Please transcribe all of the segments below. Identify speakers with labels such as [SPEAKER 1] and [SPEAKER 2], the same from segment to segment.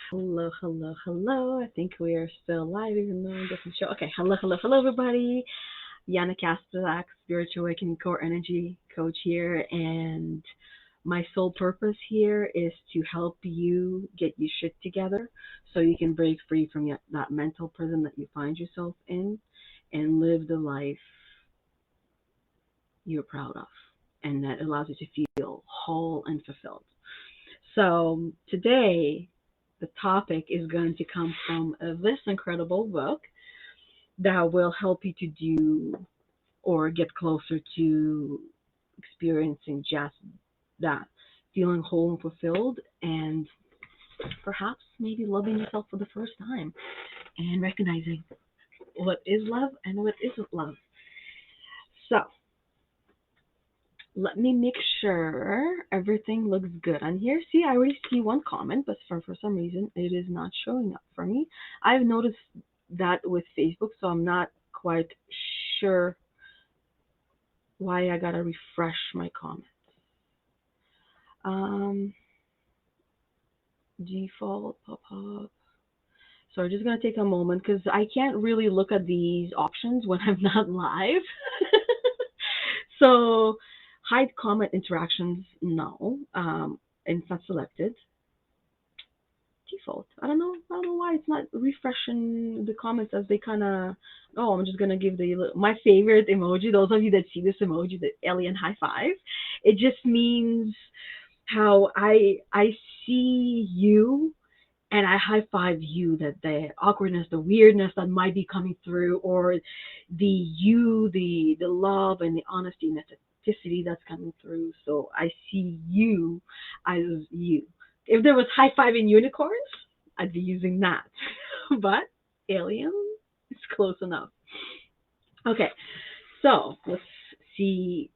[SPEAKER 1] Hello, hello, hello. I think we are still live, even though it doesn't show. Okay, hello, hello, hello, everybody. Yana Kasperczak, Spiritual Awakening Core Energy Coach here, and my sole purpose here is to help you get your shit together so you can break free from that mental prison that you find yourself in and live the life you're proud of and that allows you to feel whole and fulfilled. So today, the topic is going to come from this incredible book that will help you to do or get closer to experiencing just that, feeling whole and fulfilled, and perhaps maybe loving yourself for the first time and recognizing what is love and what isn't love. So, let me make sure everything looks good on here. See, I already see one comment, but for some reason it is not showing up for me. I've noticed that with Facebook, so I'm not quite sure why I gotta refresh my comments. Um, Default pop-up. So I'm just gonna take a moment because I can't really look at these options when I'm not live. So hide comment interactions, no. And it's not selected. Default. I don't know why it's not refreshing the comments as they kind of. Oh, I'm just gonna give my favorite emoji. Those of you that see this emoji, the alien high five, it just means how I see you and I high five you. That the awkwardness, the weirdness that might be coming through, or the love and the honesty and authenticity that's coming through. So I see you as you. If there was high fiving unicorns, I'd be using that. But alien is close enough. Okay, so let's see.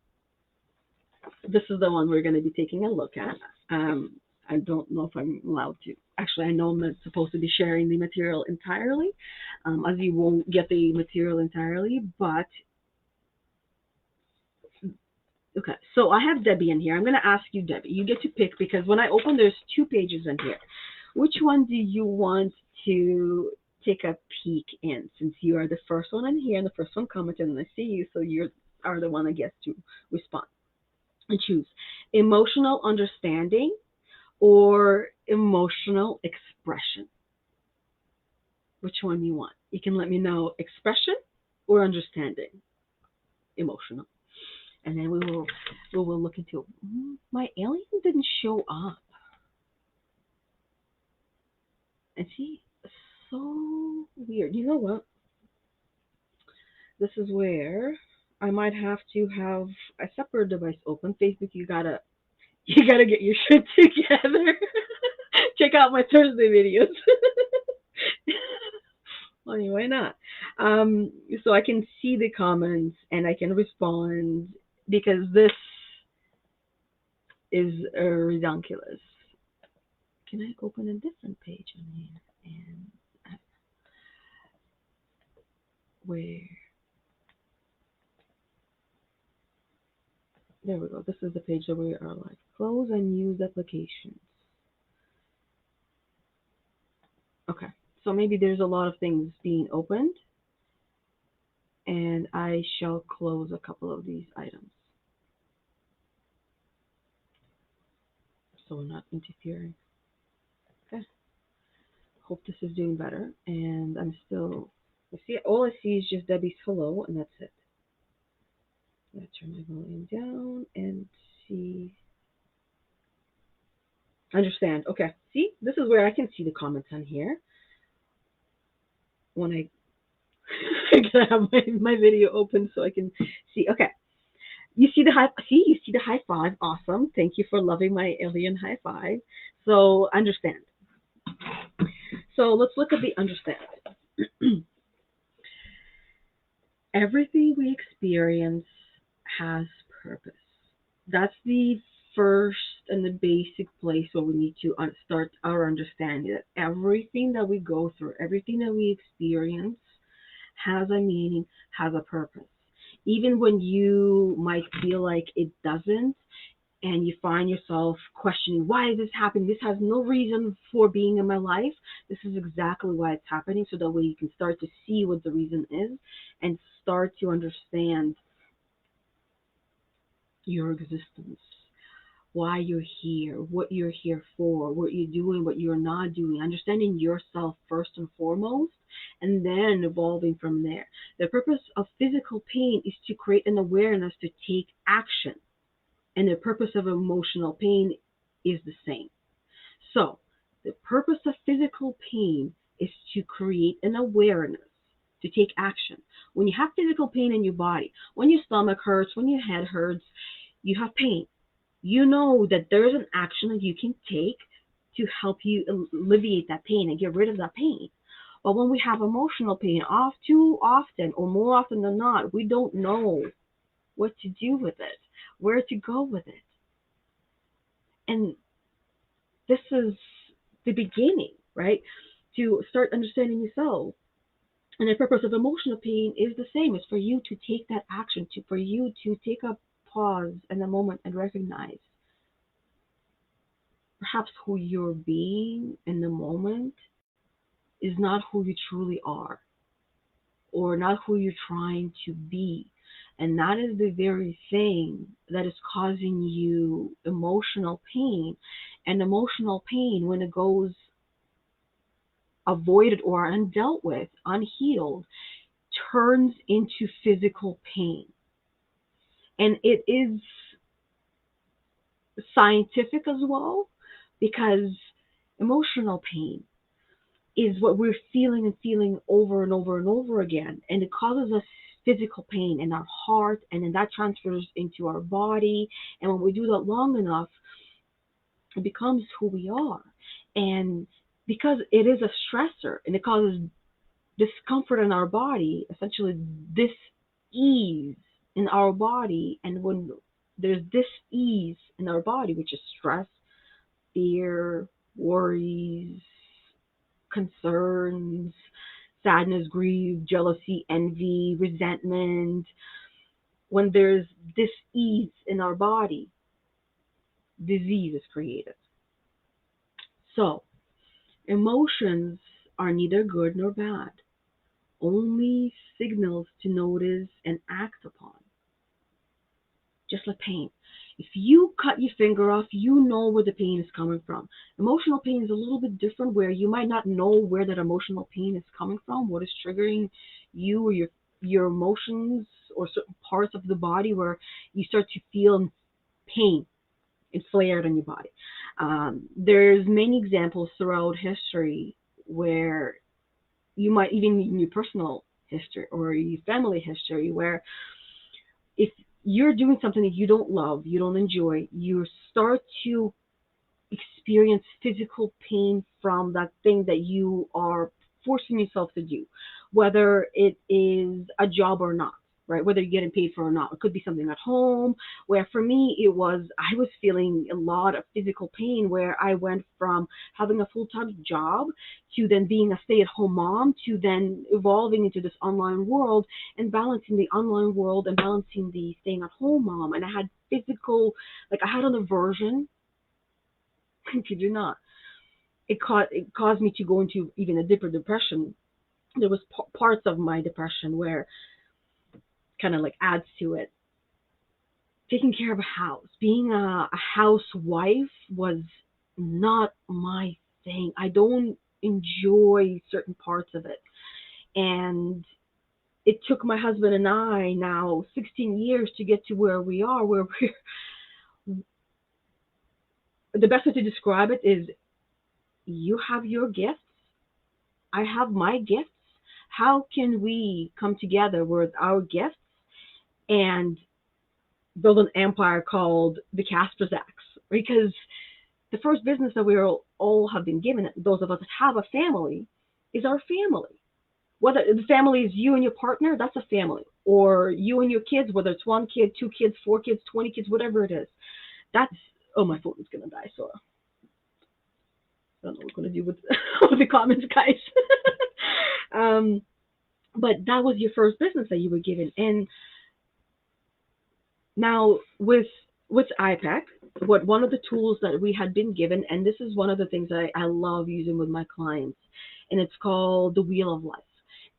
[SPEAKER 1] This is the one we're going to be taking a look at. I don't know if I'm allowed to. Actually, I know I'm not supposed to be sharing the material entirely, as you won't get the material entirely. But okay, so I have Debbie in here. I'm going to ask you, Debbie. You get to pick because when I open, there's 2 pages in here. Which one do you want to take a peek in? Since you are the first one in here and the first one commented, and I see you, so you are the one I guess to respond and choose emotional understanding or emotional expression. Which one you want? You can let me know expression or understanding, emotional, and then we will look into it. My alien didn't show up. And see, so weird. You know what? This is where I might have to have a separate device open. Facebook, you gotta get your shit together. Check out my Thursday videos. Well, why not? So I can see the comments and I can respond because this is ridiculous. Can I open a different page on here? And where? There we go. This is the page that we are like close and use applications. Okay, so maybe there's a lot of things being opened, and I shall close a couple of these items so we're not interfering. Okay, hope this is doing better, and I'm still. All I see is just Debbie's hello, and that's it. I'm gonna turn my volume down and see. Understand. Okay. See, this is where I can see the comments on here when I gotta have my video open so I can see. Okay. You see the high. See, you see the high five. Awesome. Thank you for loving my alien high five. So understand. So let's look at the understand. Everything we experience has purpose. That's the first and the basic place where we need to start our understanding that everything that we go through, everything that we experience has a meaning, has a purpose. Even when you might feel like it doesn't, and you find yourself questioning, why is this happening? This has no reason for being in my life. This is exactly why it's happening, so that way you can start to see what the reason is and start to understand your existence, why you're here, what you're here for, what you're doing, what you're not doing, understanding yourself first and foremost, and then evolving from there. The purpose of physical pain is to create an awareness to take action, and the purpose of emotional pain is the same. So, the purpose of physical pain is to create an awareness to take action. When you have physical pain in your body, when your stomach hurts, when your head hurts, you have pain. You know that there's an action that you can take to help you alleviate that pain and get rid of that pain. But when we have emotional pain, too often, or more often than not, we don't know what to do with it, where to go with it. And this is the beginning, right? To start understanding yourself. And the purpose of emotional pain is the same. It's for you to take that action, for you to take a pause and a moment and recognize perhaps who you're being in the moment is not who you truly are, or not who you're trying to be. And that is the very thing that is causing you emotional pain. And emotional pain, when it goes avoided or undealt with, unhealed, turns into physical pain. And it is scientific as well, because emotional pain is what we're feeling and feeling over and over and over again. And it causes us physical pain in our heart, and then that transfers into our body. And when we do that long enough, it becomes who we are. And because it is a stressor and it causes discomfort in our body, essentially dis-ease in our body. And when there's dis-ease in our body, which is stress, fear, worries, concerns, sadness, grief, jealousy, envy, resentment, when there's dis-ease in our body, disease is created. So, emotions are neither good nor bad, only signals to notice and act upon. Just like pain. If you cut your finger off, you know where the pain is coming from. Emotional pain is a little bit different, where you might not know where that emotional pain is coming from, what is triggering you or your emotions or certain parts of the body where you start to feel pain and flared in your body. There's many examples throughout history where you might, even in your personal history or your family history, where if you're doing something that you don't love, you don't enjoy, you start to experience physical pain from that thing that you are forcing yourself to do, whether it is a job or not, right? Whether you're getting paid for or not. It could be something at home, where for me I was feeling a lot of physical pain, where I went from having a full-time job to then being a stay-at-home mom to then evolving into this online world and balancing the online world and balancing the staying-at-home mom. And I had physical, like I had an aversion. I kid you not. It caused me to go into even a deeper depression. There was parts of my depression where kind of like adds to it. Taking care of a house, being a housewife was not my thing. I don't enjoy certain parts of it. And it took my husband and I now 16 years to get to where we are, where the best way to describe it is, you have your gifts, I have my gifts. How can we come together with our gifts and build an empire called the Kasperczaks? Because the first business that we all have been given, those of us that have a family, is our family. Whether the family is you and your partner, that's a family. Or you and your kids, whether it's one kid, two kids, 4 kids, 20 kids, whatever it is. That's, oh, my phone is going to die, so I don't know what we're going to do with, with the comments, guys. But that was your first business that you were given. And now with iPEC, what one of the tools that we had been given, and this is one of the things that I love using with my clients, and it's called the Wheel of Life.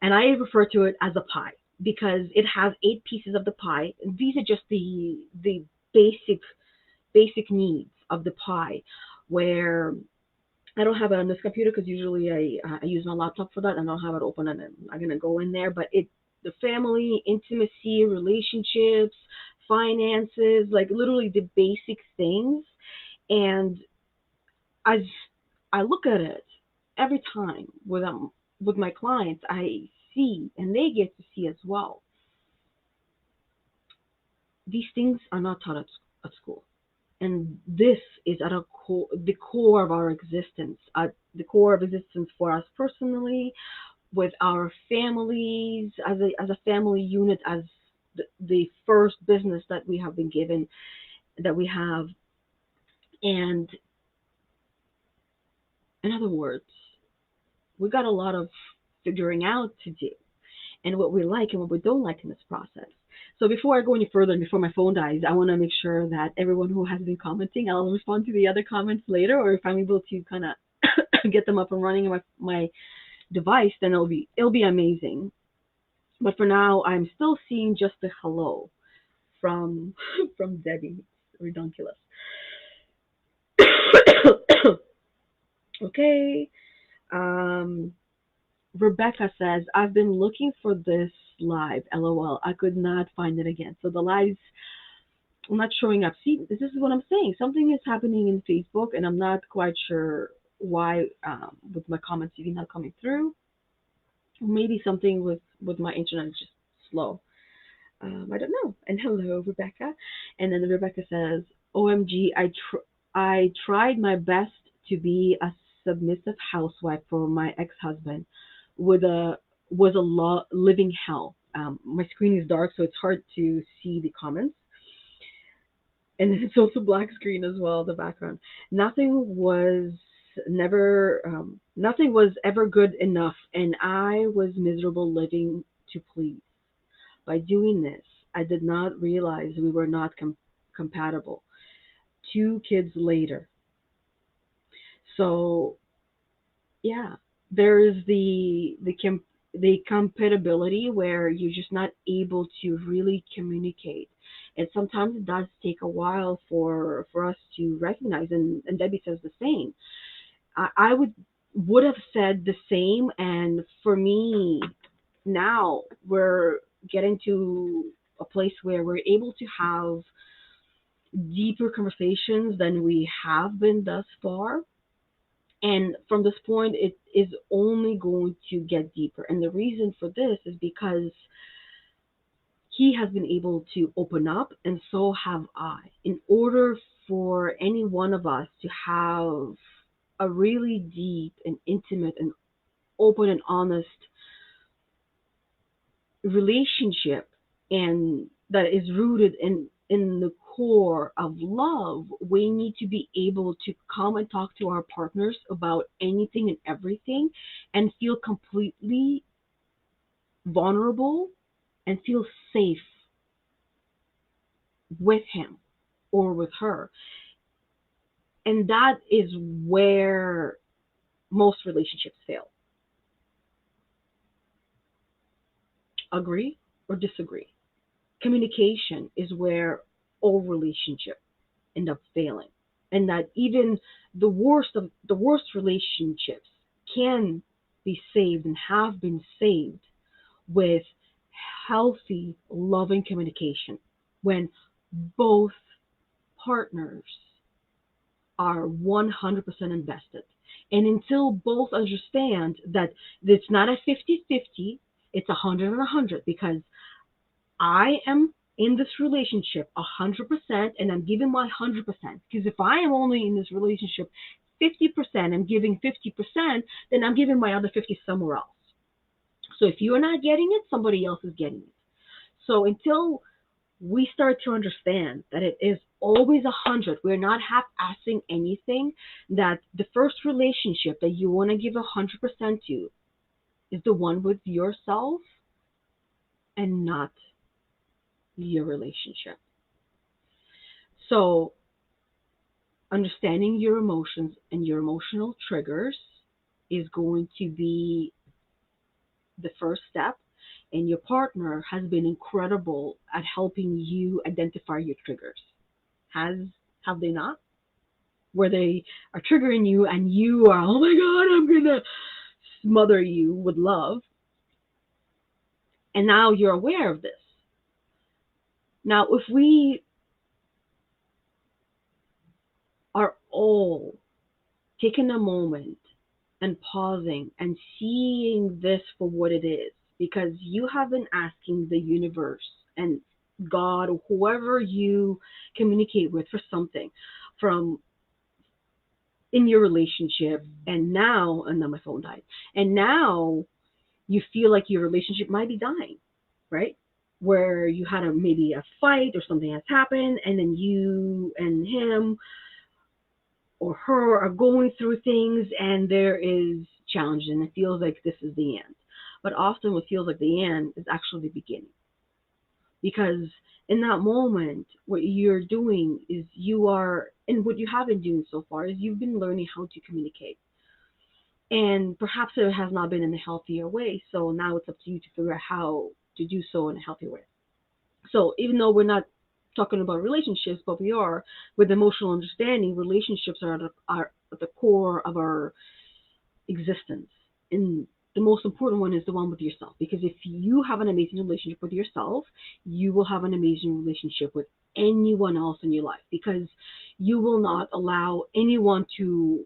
[SPEAKER 1] And I refer to it as a pie because it has 8 pieces of the pie. And these are just the basic needs of the pie, where I don't have it on this computer because usually I use my laptop for that. I don't have it open and I'm gonna go in there. But the family, intimacy, relationships, finances, like literally the basic things. And as I look at it every time with my clients, I see and they get to see as well. These things are not taught at school. And this is at the core of our existence, at the core of existence for us personally, with our families, as a family unit, as the first business that we have been given, that we have. And in other words, we got a lot of figuring out to do, and what we like and what we don't like in this process. So before I go any further and before my phone dies, I want to make sure that everyone who has been commenting, I'll respond to the other comments later, or if I'm able to kind of get them up and running on my device, then it'll be amazing. But for now, I'm still seeing just a hello from from Debbie. It's ridiculous. Okay. Um, Rebecca says, I've been looking for this live. LOL. I could not find it again. So the lives are not showing up. See, this is what I'm saying. Something is happening in Facebook, and I'm not quite sure why with my comments even not coming through. Maybe something with my internet is just slow. I don't know. And hello, Rebecca. And then Rebecca says, OMG, I tried my best to be a submissive housewife for my ex-husband with a was a living hell. My screen is dark, so it's hard to see the comments. And it's also black screen as well, the background. Nothing was nothing was ever good enough, and I was miserable living to please. By doing this, I did not realize we were not compatible. 2 kids later. So yeah, there is the compatibility where you're just not able to really communicate, and sometimes it does take a while for us to recognize. And Debbie says the same. I would have said the same, and for me now we're getting to a place where we're able to have deeper conversations than we have been thus far. And from this point, it is only going to get deeper. And the reason for this is because he has been able to open up, and so have I. In order for any one of us to have a really deep and intimate and open and honest relationship, and that is rooted in the core of love, we need to be able to come and talk to our partners about anything and everything and feel completely vulnerable and feel safe with him or with her. And that is where most relationships fail. Agree or disagree? Communication is where all relationships end up failing, and that even the worst relationships can be saved and have been saved with healthy, loving communication when both partners are 100% invested. And until both understand that it's not a 50-50, it's 100 and 100, because I am in this relationship 100% and I'm giving my 100%. Because if I am only in this relationship 50% and giving 50%, then I'm giving my other 50 somewhere else. So if you are not getting it, somebody else is getting it. So until we start to understand that it is always 100, we're not half-assing anything, that the first relationship that you want to give 100% to is the one with yourself and not your relationship. So understanding your emotions and your emotional triggers is going to be the first step. And your partner has been incredible at helping you identify your triggers. Has have they not? Where they are triggering you and you are, oh my God, I'm gonna smother you with love. And now you're aware of this. Now, if we are all taking a moment and pausing and seeing this for what it is, because you have been asking the universe and God or whoever you communicate with for something from in your relationship, and now my phone died, and now you feel like your relationship might be dying, right? Where you had maybe a fight or something has happened, and then you and him or her are going through things, and there is challenge, and it feels like this is the end. But often, what feels like the end is actually the beginning, because in that moment, what you're doing is and what you have been doing so far is you've been learning how to communicate. And perhaps it has not been in a healthier way. So now it's up to you to figure out how to do so in a healthy way. So even though we're not talking about relationships, but we are with emotional understanding, relationships are at the core of our existence. And the most important one is the one with yourself. Because if you have an amazing relationship with yourself, you will have an amazing relationship with anyone else in your life, because you will not allow anyone to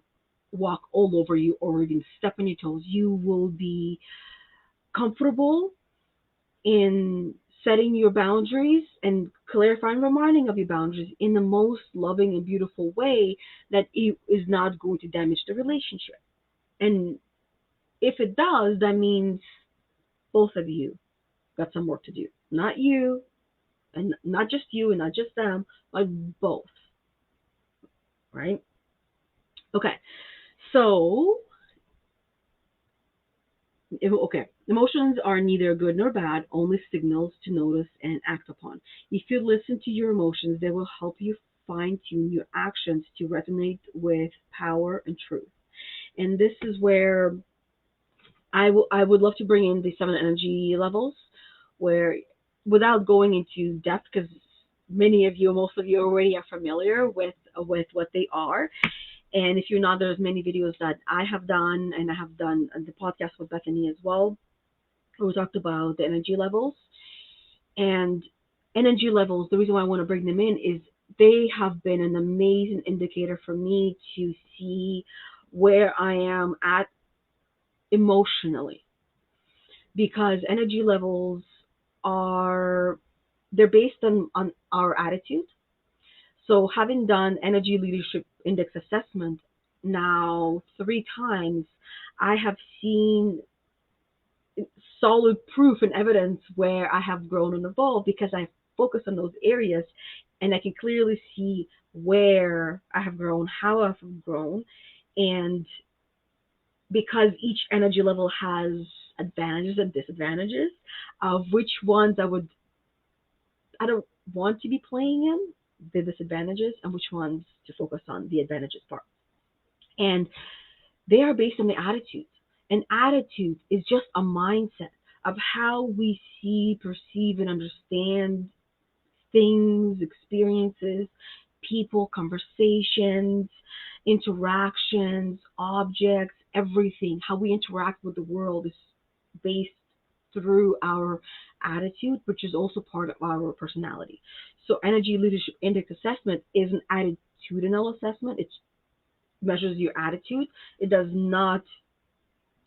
[SPEAKER 1] walk all over you or even step on your toes. You will be comfortable in setting your boundaries and clarifying, reminding of your boundaries in the most loving and beautiful way that it is not going to damage the relationship. And if it does, that means both of you got some work to do. Not you, and not just you, and not just them, but both. Right? Okay. So, okay. Emotions are neither good nor bad, only signals to notice and act upon. If you listen to your emotions, they will help you fine tune your actions to resonate with power and truth. And this is where I would love to bring in the seven energy levels, where without going into depth, because many of you, most of you already are familiar with what they are. And if you're not, there's many videos that I have done, and I have done the podcast with Bethany as well, where we talked about the energy levels. And energy levels, the reason why I want to bring them in is they have been an amazing indicator for me to see where I am at emotionally, because energy levels are they're based on our attitude. So having done energy leadership index assessment now 3 times, I have seen solid proof and evidence where I have grown and evolved, because I focus on those areas and I can clearly see where I have grown, how I've grown. And because each energy level has advantages and disadvantages of which ones I don't want to be playing in the disadvantages, and which ones to focus on the advantages part. And they are based on the attitude. And attitude is just a mindset of how we see, perceive, and understand things, experiences, people, conversations, interactions, objects, everything. How we interact with the world is based through our attitude, which is also part of our personality. So, Energy Leadership Index assessment is an attitudinal assessment. It measures your attitude. It does not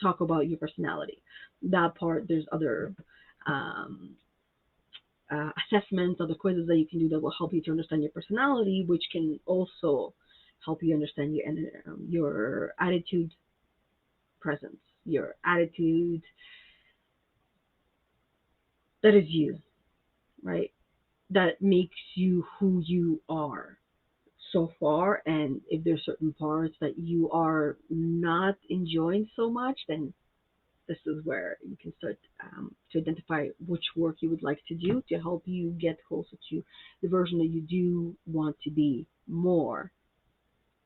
[SPEAKER 1] talk about your personality. That part, there's other um, assessments, other quizzes that you can do that will help you to understand your personality, which can also help you understand your attitude presence, your attitude that is you, right? That makes you who you are so far. And if there's certain parts that you are not enjoying so much, then this is where you can start to identify which work you would like to do to help you get closer to the version that you do want to be more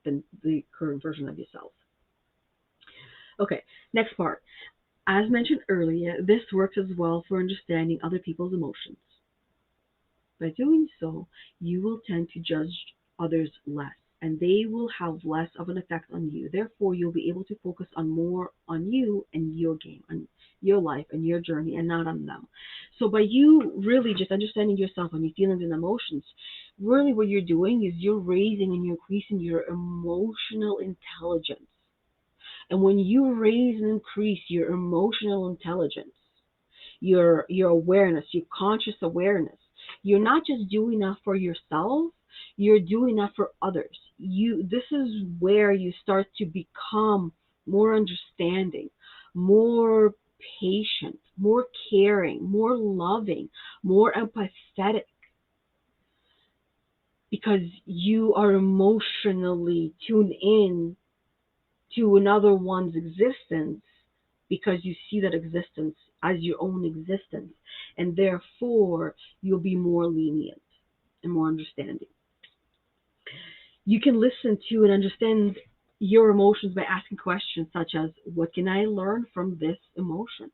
[SPEAKER 1] than the current version of yourself. Okay, next part. As mentioned earlier, this works as well for understanding other people's emotions. By doing so, you will tend to judge others less, and they will have less of an effect on you. Therefore, you'll be able to focus on more on you and your game, on your life and your journey, and not on them. So by you really just understanding yourself and your feelings and emotions, really what you're doing is you're raising and you're increasing your emotional intelligence. And when you raise and increase your emotional intelligence, your awareness, your conscious awareness, you're not just doing that for yourself, you're doing that for others. This is where you start to become more understanding, more patient, more caring, more loving, more empathetic, because you are emotionally tuned in to another one's existence, because you see that existence as your own existence, and therefore you'll be more lenient and more understanding. You can listen to and understand your emotions by asking questions such as, what can I learn from this emotion?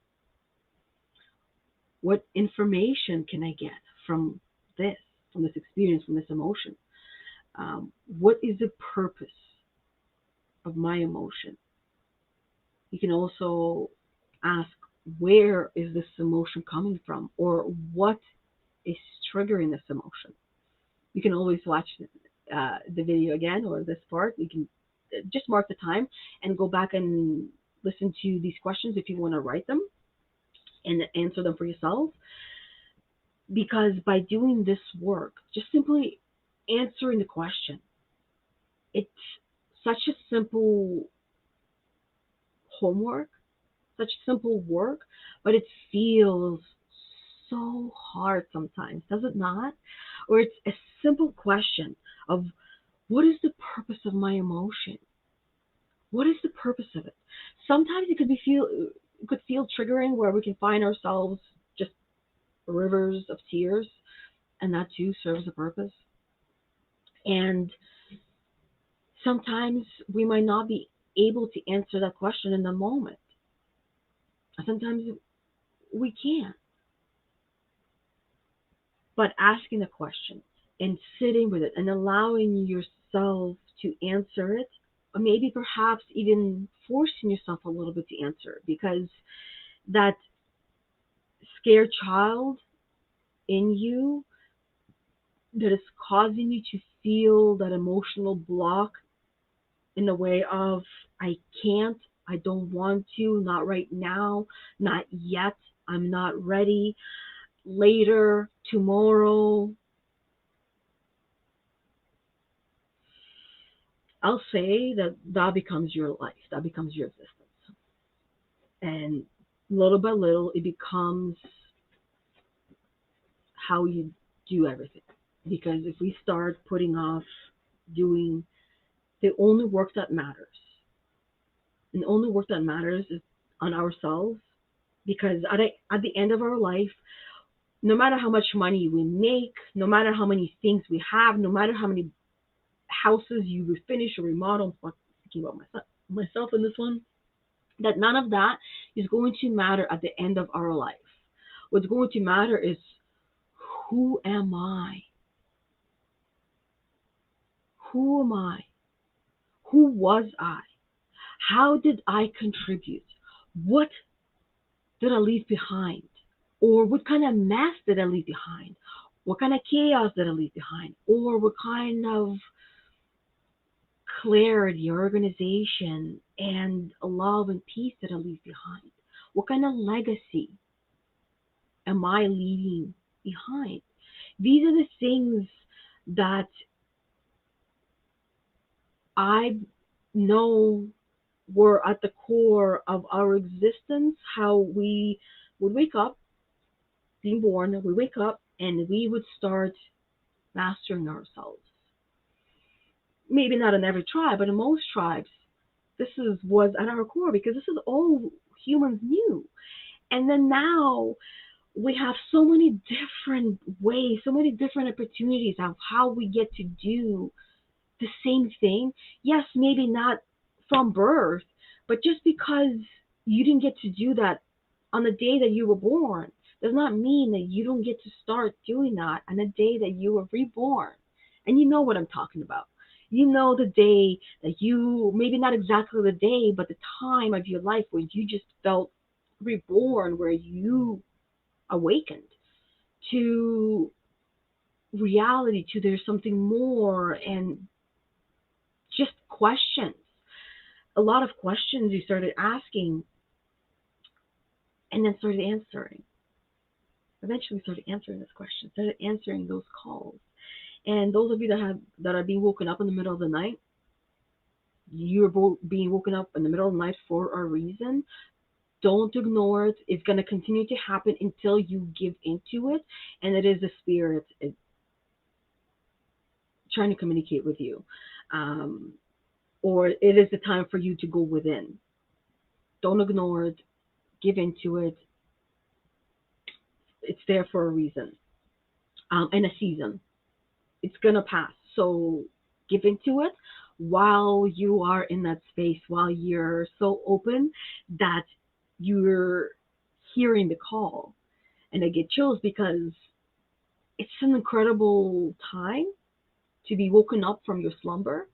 [SPEAKER 1] What information can I get from this, from this experience, from this emotion? What is the purpose of my emotion? You can also ask, where is this emotion coming from, or what is triggering this emotion? You can always watch the video again, or this part. You can just mark the time and go back and listen to these questions if you want to write them and answer them for yourself. Because by doing this work, just simply answering the question, it's such a simple homework, such simple work, but it feels so hard sometimes, does it not? Or it's a simple question of, what is the purpose of my emotion? What is the purpose of it? Sometimes it could feel triggering, where we can find ourselves just rivers of tears, and that too serves a purpose. And sometimes we might not be able to answer that question in the moment. Sometimes we can't. But asking the question and sitting with it and allowing yourself to answer it, or maybe perhaps even forcing yourself a little bit to answer it, because that scared child in you that is causing you to feel that emotional block in the way of, I can't, I don't want to, not right now, not yet, I'm not ready, later, tomorrow. I'll say that that becomes your life, that becomes your existence. And little by little, it becomes how you do everything. Because if we start putting off doing the only work that matters, and the only work that matters is on ourselves, because at the end of our life, no matter how much money we make, no matter how many things we have, no matter how many houses you refinish or remodel, I'm thinking about myself in this one, that none of that is going to matter at the end of our life. What's going to matter is, who am I? Who am I? Who was I? How did I contribute? What did I leave behind? Or what kind of mess did I leave behind? What kind of chaos did I leave behind? Or what kind of clarity, organization, and love and peace did I leave behind? What kind of legacy am I leaving behind? These are the things that I know were at the core of our existence, how we would wake up, being born, we wake up and we would start mastering ourselves. Maybe not in every tribe, but in most tribes, was at our core, because this is all humans knew. And then now we have so many different ways, so many different opportunities of how we get to do the same thing. Yes, maybe not from birth, but just because you didn't get to do that on the day that you were born does not mean that you don't get to start doing that on the day that you were reborn. And you know what I'm talking about. You know the day that you, maybe not exactly the day, but the time of your life where you just felt reborn, where you awakened to reality, to there's something more, and just questions. A lot of questions you started asking and then started answering. Eventually started answering those questions, started answering those calls. And those of you that are being woken up in the middle of the night, you're being woken up in the middle of the night for a reason. Don't ignore it. It's going to continue to happen until you give into it. And it is the spirit trying to communicate with you. Um, or it is the time for you to go within. Don't ignore it. Give into it. It's there for a reason and a season. It's going to pass. So give into it while you are in that space, while you're so open that you're hearing the call. And I get chills because it's an incredible time to be woken up from your slumber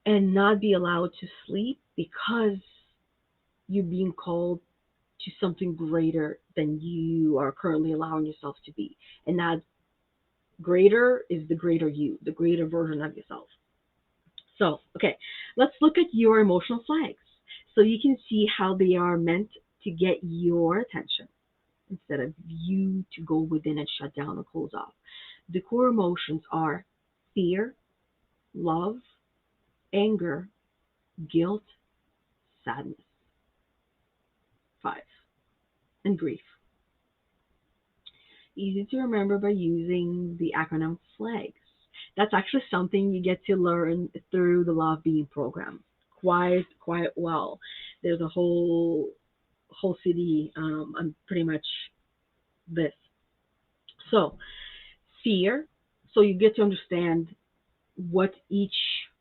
[SPEAKER 1] and not be allowed to sleep because you're being called to something greater than you are currently allowing yourself to be. And that greater is the greater you, the greater version of yourself. So, okay, let's look at your emotional flags so you can see how they are meant to get your attention instead of you to go within and shut down and close off. The core emotions are fear, love, anger, guilt, sadness. 5. And grief. Easy to remember by using the acronym FLAGS. That's actually something you get to learn through the Law of Being program. Quite well. There's a whole city on pretty much this. So fear. So you get to understand what each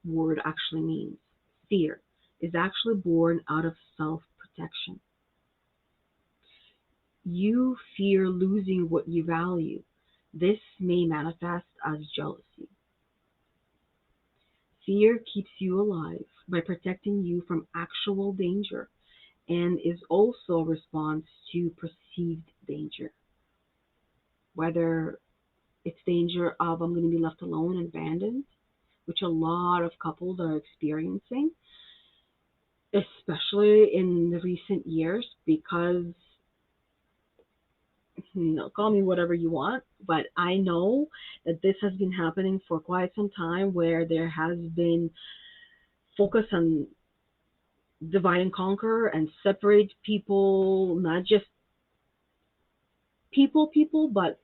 [SPEAKER 1] word actually means. Fear is actually born out of self-protection. You fear losing what you value. This may manifest as jealousy. Fear keeps you alive by protecting you from actual danger and is also a response to perceived danger. Whether it's danger of I'm going to be left alone and abandoned, which a lot of couples are experiencing, especially in the recent years, because call me whatever you want, but I know that this has been happening for quite some time where there has been focus on divide and conquer and separate people, not just people, but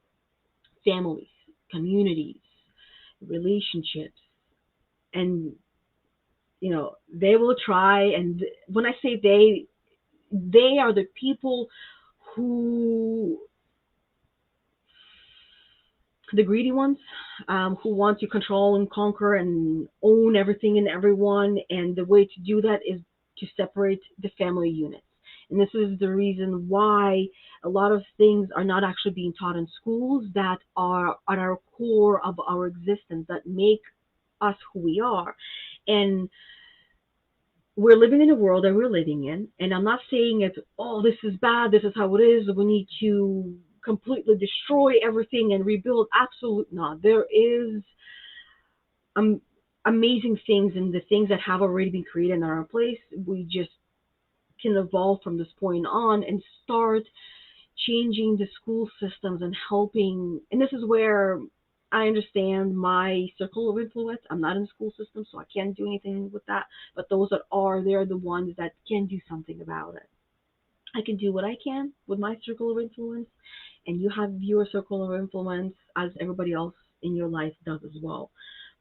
[SPEAKER 1] families, communities, relationships. And, they will try. And when I say they are the people who the greedy ones, who want to control and conquer and own everything and everyone. And the way to do that is to separate the family units. And this is the reason why a lot of things are not actually being taught in schools that are at our core of our existence, that make us who we are. And we're living in the world that we're living in. And I'm not saying it's, oh, this is bad, this is how it is, we need to completely destroy everything and rebuild. Absolutely not. There is amazing things and the things that have already been created in our place. We just can evolve from this point on and start changing the school systems and helping. And this is where I understand my circle of influence. I'm not in the school system, so I can't do anything with that. But those that are, they're the ones that can do something about it. I can do what I can with my circle of influence, and you have your circle of influence as everybody else in your life does as well,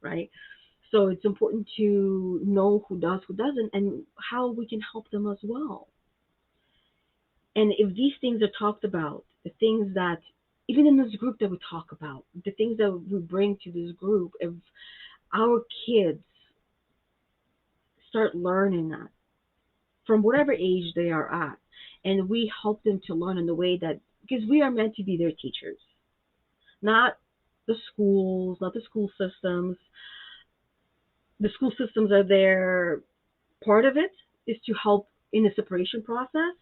[SPEAKER 1] right? So it's important to know who does, who doesn't, and how we can help them as well. And if these things are talked about, the things that, even in this group that we talk about, the things that we bring to this group, if our kids start learning that from whatever age they are at. And we help them to learn in the way that, because we are meant to be their teachers, not the schools, not the school systems. The school systems are there. Part of it is to help in the separation process,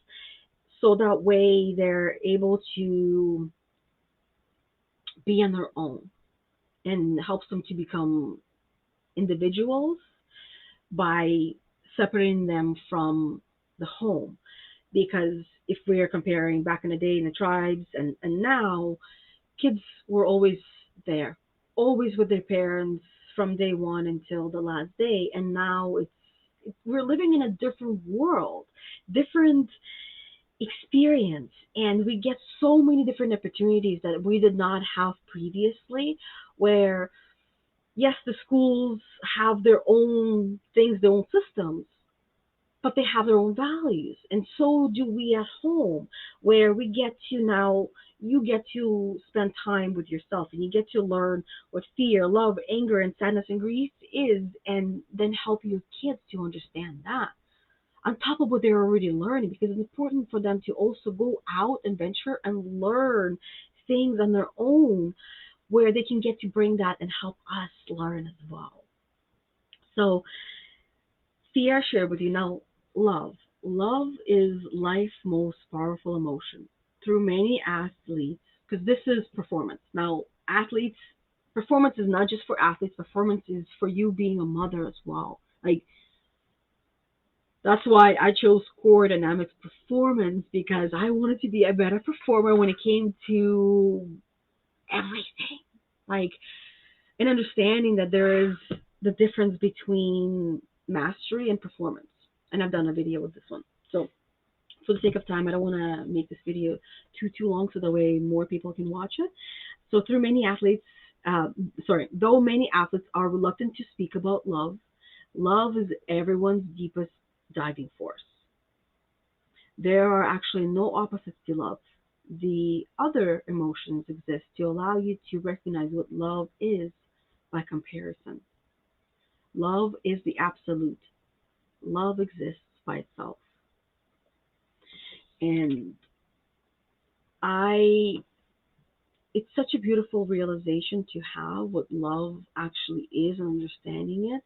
[SPEAKER 1] so that way they're able to be on their own, and helps them to become individuals by separating them from the home. Because if we are comparing back in the day in the tribes and now, kids were always there, always with their parents from day one until the last day. And now we're living in a different world, different experience, and we get so many different opportunities that we did not have previously. Where yes, the schools have their own things, their own systems, but they have their own values, and so do we at home, where we get to now, you get to spend time with yourself, and you get to learn what fear, love, anger, and sadness and grief is, and then help your kids to understand that on top of what they're already learning, because it's important for them to also go out and venture and learn things on their own, where they can get to bring that and help us learn as well. So fear I shared with you. Now, love. Love is life's most powerful emotion. Through many athletes, because this is performance. Now, athletes, performance is not just for athletes, performance is for you being a mother as well. Like, that's why I chose core dynamics performance, because I wanted to be a better performer when it came to everything. Like, and understanding that there is the difference between mastery and performance. And I've done a video with this one. So for the sake of time, I don't want to make this video too long, so that way more people can watch it. So through many athletes, though many athletes are reluctant to speak about love, love is everyone's deepest driving force. There are actually no opposites to love. The other emotions exist to allow you to recognize what love is by comparison. Love is the absolute. Love exists by itself. And I it's such a beautiful realization to have what love actually is, and understanding it.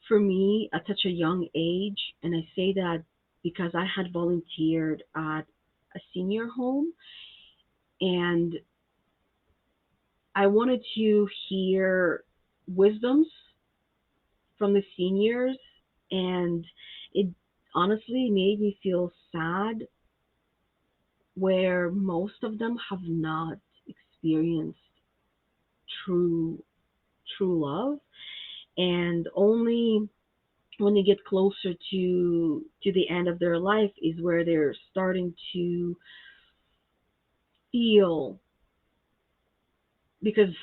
[SPEAKER 1] For me, at such a young age, and I say that because I had volunteered at a senior home, and I wanted to hear wisdoms from the seniors, and it honestly made me feel sad, where most of them have not experienced true love, and only when they get closer to the end of their life is where they're starting to feel, because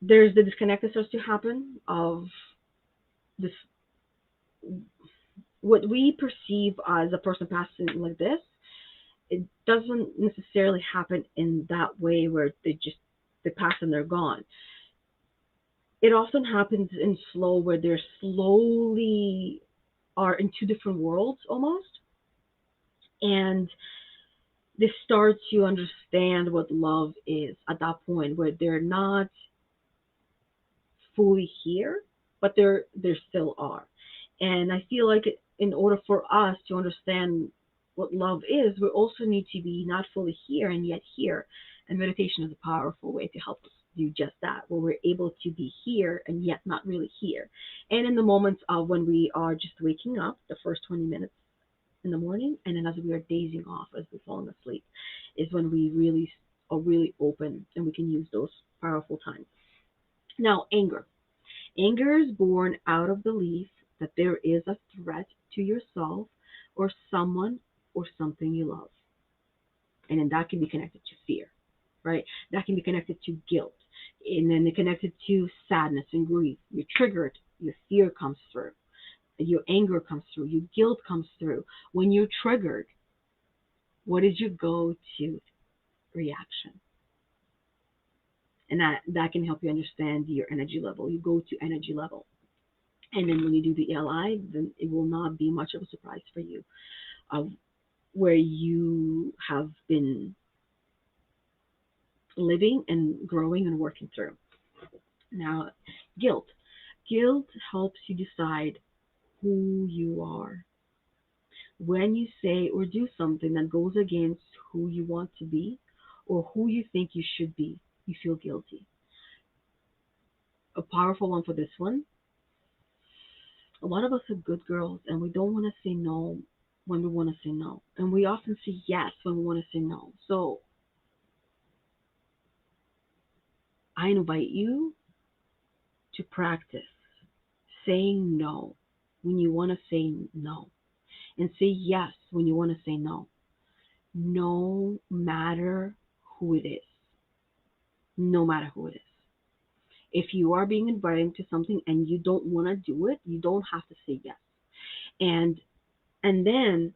[SPEAKER 1] there's the disconnect that starts to happen of this, what we perceive as a person passing like this. It doesn't necessarily happen in that way where they pass and they're gone. It often happens in slow, where they're slowly are in two different worlds almost, and they start to understand what love is at that point, where they're not fully here, but they still are. And I feel like in order for us to understand what love is, we also need to be not fully here and yet here. And meditation is a powerful way to help us do just that, where we're able to be here and yet not really here. And in the moments of when we are just waking up, the first 20 minutes in the morning, and then as we are dazing off, as we're falling asleep, is when we really are really open, and we can use those powerful times. Now, anger. Anger is born out of belief that there is a threat to yourself or someone or something you love. And then that can be connected to fear, right? That can be connected to guilt. And then connected to sadness and grief. You're triggered, your fear comes through, your anger comes through, your guilt comes through. When you're triggered, what is your go-to reaction? And that can help you understand your energy level. You go to energy level. And then when you do the ELI, then it will not be much of a surprise for you of where you have been living and growing and working through. Now, guilt. Guilt helps you decide who you are. When you say or do something that goes against who you want to be or who you think you should be, you feel guilty. A powerful one for this one. A lot of us are good girls and we don't want to say no when we want to say no. And we often say yes when we want to say no. So I invite you to practice saying no when you want to say no and say yes when you want to say no, no matter who it is. No matter who it is. If you are being invited to something and you don't want to do it, you don't have to say yes. And then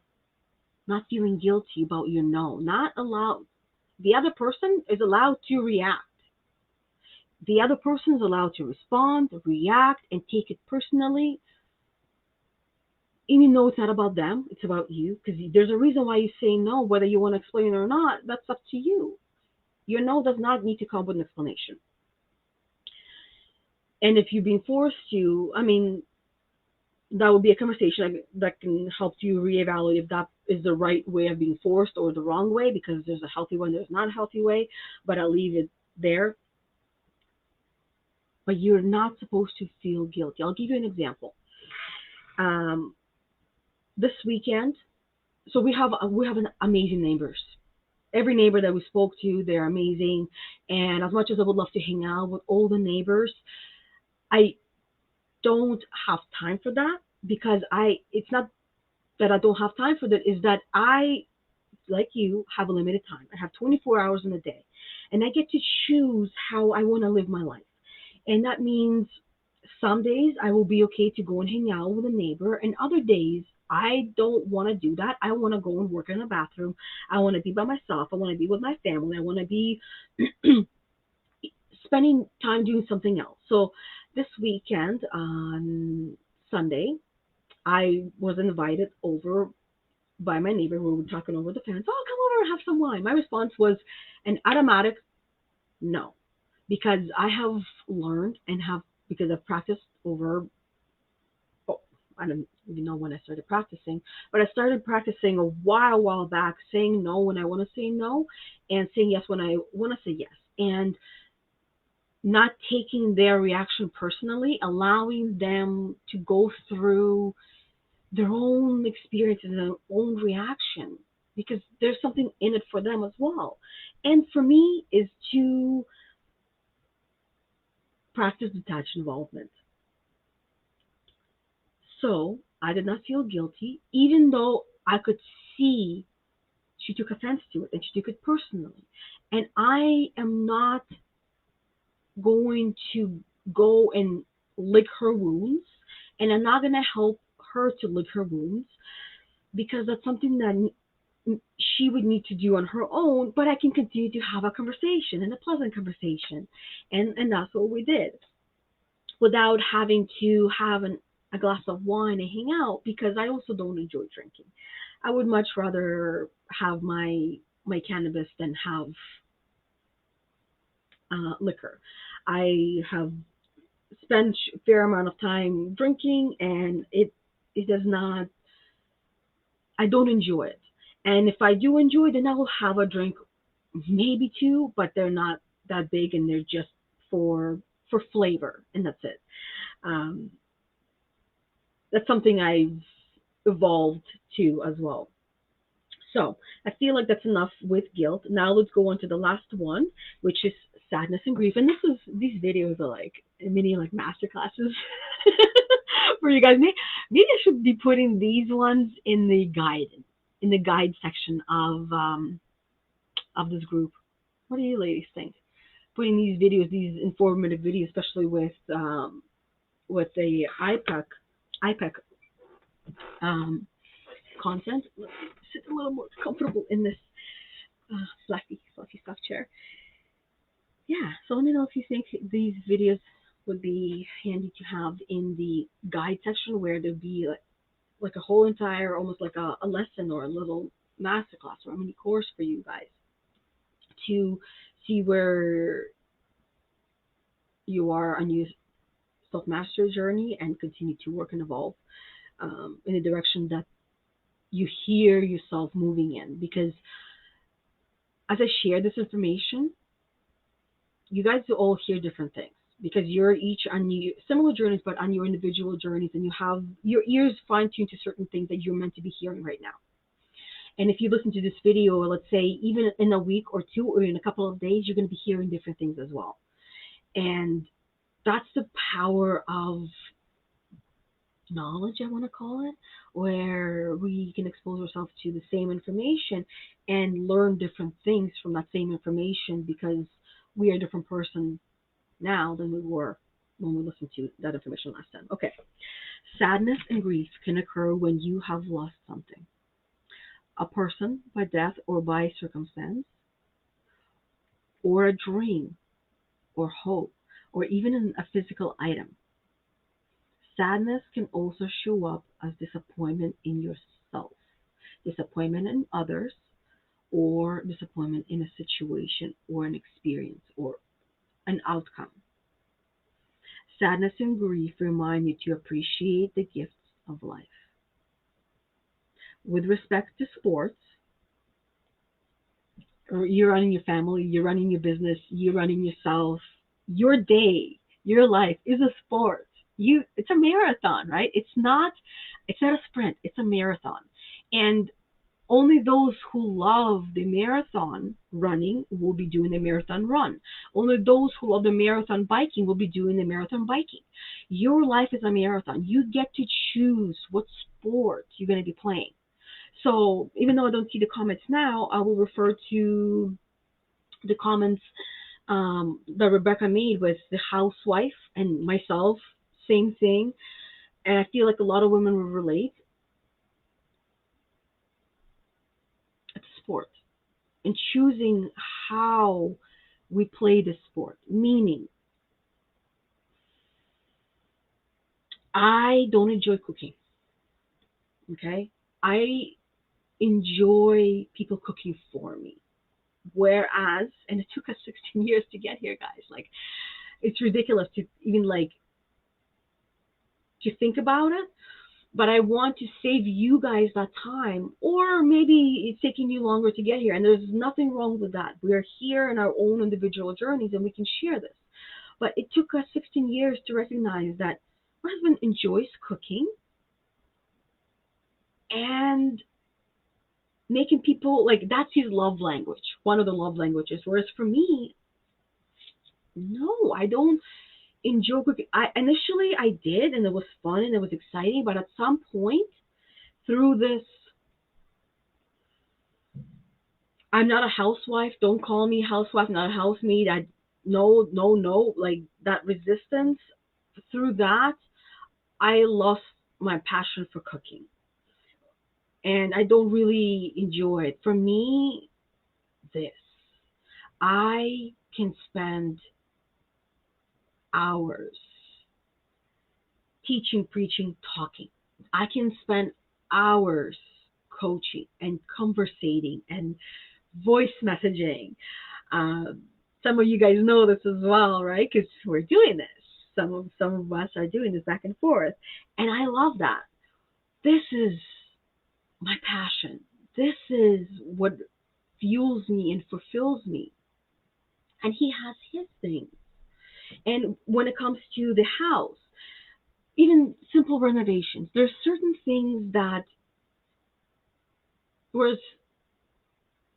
[SPEAKER 1] not feeling guilty about your no. Not allowed. The other person is allowed to react. The other person is allowed to respond, react, and take it personally. Even though it's not about them, it's about you. Because there's a reason why you say no, whether you want to explain it or not. That's up to you. Your no does not need to come with an explanation. And if you're being forced to, I mean, that would be a conversation that can help you reevaluate if that is the right way of being forced or the wrong way, because there's a healthy one, there's not a healthy way, but I'll leave it there. But you're not supposed to feel guilty. I'll give you an example. This weekend, so we have an amazing neighbors. Every neighbor that we spoke to, they're amazing. And as much as I would love to hang out with all the neighbors, I don't have time for that because it's not that I don't have time for that, is that I, like you, have a limited time. I have 24 hours in a day and I get to choose how I want to live my life. And that means some days I will be okay to go and hang out with a neighbor, and other days I don't want to do that. I want to go and work in the bathroom. I want to be by myself. I want to be with my family. I want to be spending time doing something else. So this weekend on Sunday, I was invited over by my neighbor. We were talking over the fence. Oh, come over and have some wine. My response was an automatic no, because I have learned and because I've practiced over, oh, I don't even know when I started practicing, but I started practicing a while back, saying no when I want to say no and saying yes when I want to say yes. And not taking their reaction personally, allowing them to go through their own experiences and their own reaction, because there's something in it for them as well. And for me is to practice detached involvement. So I did not feel guilty, even though I could see she took offense to it and she took it personally. And I am not going to go and lick her wounds, and I'm not going to help her to lick her wounds, because that's something that she would need to do on her own, but I can continue to have a conversation and a pleasant conversation. And that's what we did without having to have a glass of wine and hang out, because I also don't enjoy drinking. I would much rather have my cannabis than have liquor. I have spent a fair amount of time drinking, and it does not. I don't enjoy it. And if I do enjoy it, then I will have a drink, maybe two, but they're not that big, and they're just for flavor, and that's it. Um, that's something I've evolved to as well. So I feel like that's enough with guilt. Now let's go on to the last one, which is sadness and grief. And these videos are like mini like master classes for you guys. Maybe I should be putting these ones in the guide section of this group. What do you ladies think? Putting these videos, these informative videos, especially with the iPEC content. Let's sit a little more comfortable in this fluffy stuff chair. Yeah, so let me know if you think these videos would be handy to have in the guide section, where there'd be like a whole entire, almost like a lesson or a little masterclass or a mini course for you guys to see where you are on your self-mastery journey and continue to work and evolve in the direction that you hear yourself moving in. Because as I share this information, you guys will all hear different things because you're each on your similar journeys, but on your individual journeys, and you have your ears fine-tuned to certain things that you're meant to be hearing right now. And if you listen to this video, let's say even in a week or two or in a couple of days, you're going to be hearing different things as well. And that's the power of knowledge, I want to call it, where we can expose ourselves to the same information and learn different things from that same information, because we are a different person now than we were when we listened to that information last time. Okay. Sadness and grief can occur when you have lost something: a person by death or by circumstance, or a dream or hope, or even a physical item. Sadness can also show up as disappointment in yourself, disappointment in others, or disappointment in a situation or an experience or an outcome. Sadness and grief remind you to appreciate the gifts of life. With respect to sports, or you're running your family, you're running your business, you're running yourself, your day, your life is a sport. It's a marathon, right? It's not a sprint, it's a marathon. And only those who love the marathon running will be doing the marathon run. Only those who love the marathon biking will be doing the marathon biking. Your life is a marathon. You get to choose what sport you're going to be playing. So even though I don't see the comments now, I will refer to the comments that Rebecca made with the housewife and myself, same thing. And I feel like a lot of women will relate. It's sport. And choosing how we play the sport. Meaning, I don't enjoy cooking. Okay? I enjoy people cooking for me. Whereas, and it took us 16 years to get here, guys. Like, it's ridiculous to even like to think about it. But I want to save you guys that time, or maybe it's taking you longer to get here, and there's nothing wrong with that. We are here in our own individual journeys, and we can share this. But it took us 16 years to recognize that my husband enjoys cooking and making people, like, that's his love language, one of the love languages. Whereas for me, no, I don't enjoy cooking. Initially I did, and it was fun and it was exciting, but at some point through this, I'm not a housewife. Don't call me housewife. Not a housemaid. No, no, no. Like that resistance. Through that, I lost my passion for cooking, and I don't really enjoy it. For me, this I can spend hours teaching, preaching, talking. I can spend hours coaching and conversating and voice messaging. Um, some of you guys know this as well, right? Because we're doing this. Some of us are doing this back and forth, and I love that. This is my passion. This is what fuels me and fulfills me. And he has his things. And when it comes to the house, even simple renovations, there's certain things that was,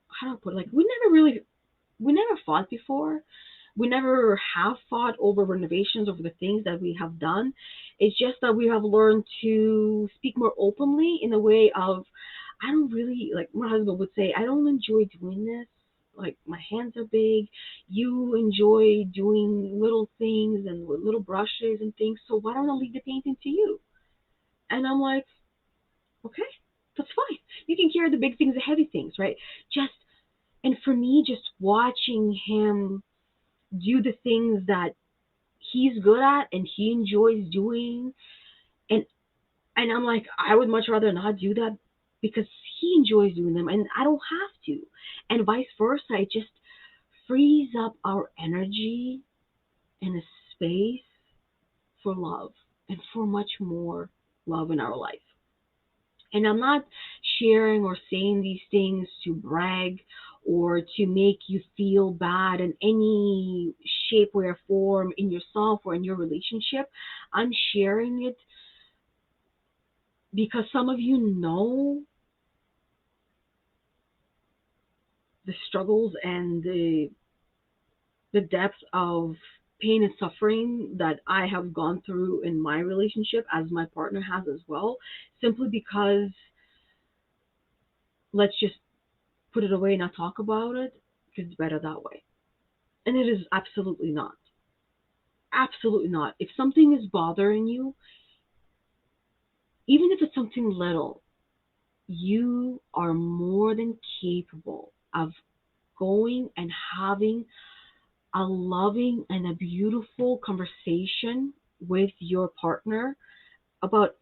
[SPEAKER 1] how do I put it? Like, we never fought before. We never have fought over renovations, over the things that we have done. It's just that we have learned to speak more openly in a way of, I don't really, like my husband would say, I don't enjoy doing this. Like, my hands are big. You enjoy doing little things and with little brushes and things. So why don't I leave the painting to you? And I'm like, okay, that's fine. You can carry the big things, the heavy things, right? Just, and for me, just watching him do the things that he's good at and he enjoys doing. And and I'm like, I would much rather not do that because he enjoys doing them and I don't have to. And vice versa. It just frees up our energy and a space for love and for much more love in our life. And I'm not sharing or saying these things to brag or to make you feel bad in any shape, way, or form in yourself or in your relationship. I'm sharing it because some of you know the struggles and the depth of pain and suffering that I have gone through in my relationship, as my partner has as well, simply because let's just put it away and not talk about it because it's better that way. And it is absolutely not. Absolutely not. If something is bothering you, even if it's something little, you are more than capable of going and having a loving and a beautiful conversation with your partner about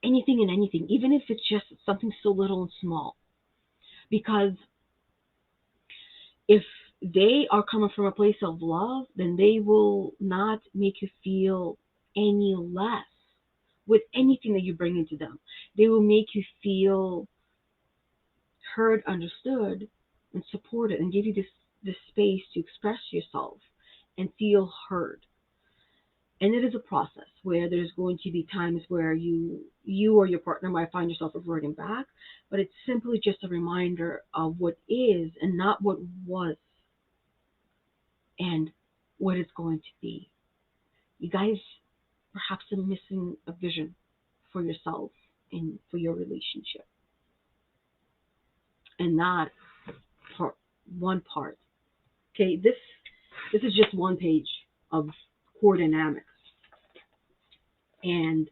[SPEAKER 1] anything and anything, even if it's just something so little and small. Because if they are coming from a place of love, then they will not make you feel any less with anything that you bring into them. They will make you feel heard, understood, and supported, and give you this space to express yourself and feel heard. And it is a process where there's going to be times where you or your partner might find yourself reverting back, but it's simply just a reminder of what is and not what was and what it's going to be. You guys perhaps are missing a vision for yourself and for your relationship. And not part one part. Okay, this is just one page of core dynamics. And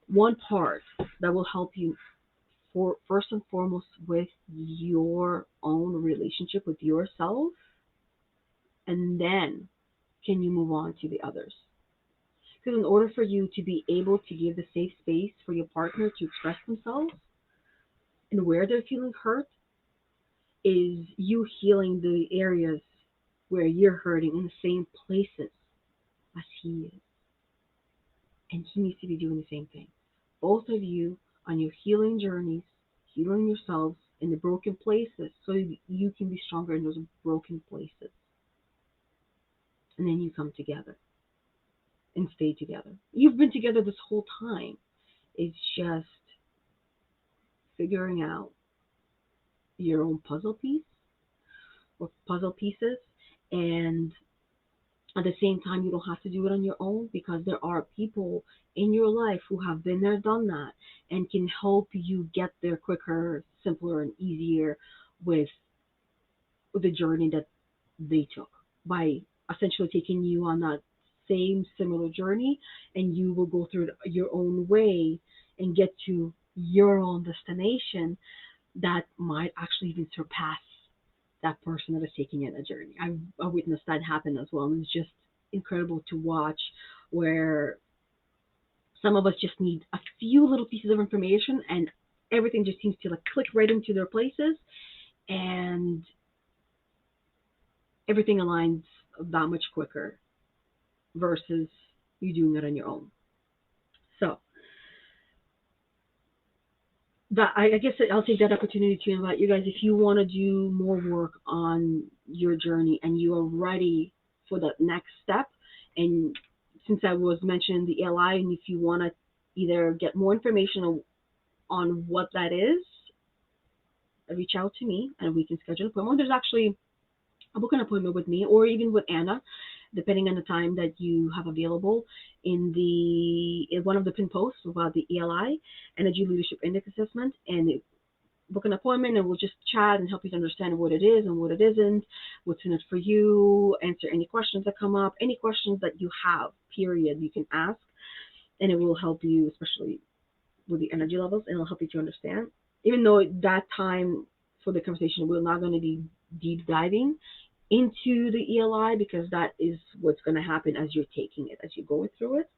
[SPEAKER 1] one part that will help you for first and foremost with your own relationship with yourself, and then can you move on to the others. Because in order for you to be able to give the safe space for your partner to express themselves and where they're feeling hurt, is you healing the areas where you're hurting in the same places as he is. And he needs to be doing the same thing. Both of you on your healing journeys, healing yourselves in the broken places so you can be stronger in those broken places. And then you come together and stay together. You've been together this whole time. It's just figuring out your own puzzle piece or puzzle pieces, and at the same time you don't have to do it on your own because there are people in your life who have been there, done that, and can help you get there quicker, simpler, and easier with the journey that they took by essentially taking you on that same similar journey, and you will go through it your own way and get to your own destination that might actually even surpass that person that is taking you on a journey. I witnessed that happen as well, and it's just incredible to watch where some of us just need a few little pieces of information and everything just seems to like click right into their places, and everything aligns that much quicker versus you doing it on your own. So that I guess I'll take that opportunity to invite you guys, if you want to do more work on your journey and you are ready for the next step. And since I was mentioning the LI, and if you want to either get more information on what that is, reach out to me and we can schedule an appointment. There's actually a book an appointment with me or even with Anna, depending on the time that you have available in one of the pin posts about the ELI, Energy Leadership Index Assessment, and book an appointment and we'll just chat and help you to understand what it is and what it isn't, what's in it for you, answer any questions that come up, any questions that you have, period, you can ask, and it will help you, especially with the energy levels, and it'll help you to understand. Even though that time for the conversation, we're not going to be deep diving into the ELI, because that is what's going to happen as you're taking it, as you're going through it.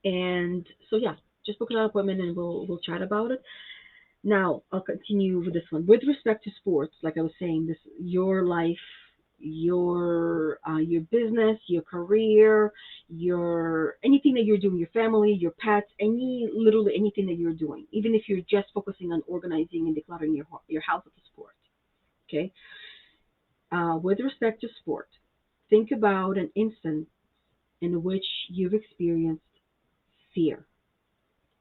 [SPEAKER 1] And so yeah, just book an appointment and we'll chat about it. Now I'll continue with this one. With respect to sports, like I was saying, this your life, your business, your career, your anything that you're doing, your family, your pets, literally anything that you're doing, even if you're just focusing on organizing and decluttering your house as a sport. Okay. With respect to sport, think about an instance in which you've experienced fear,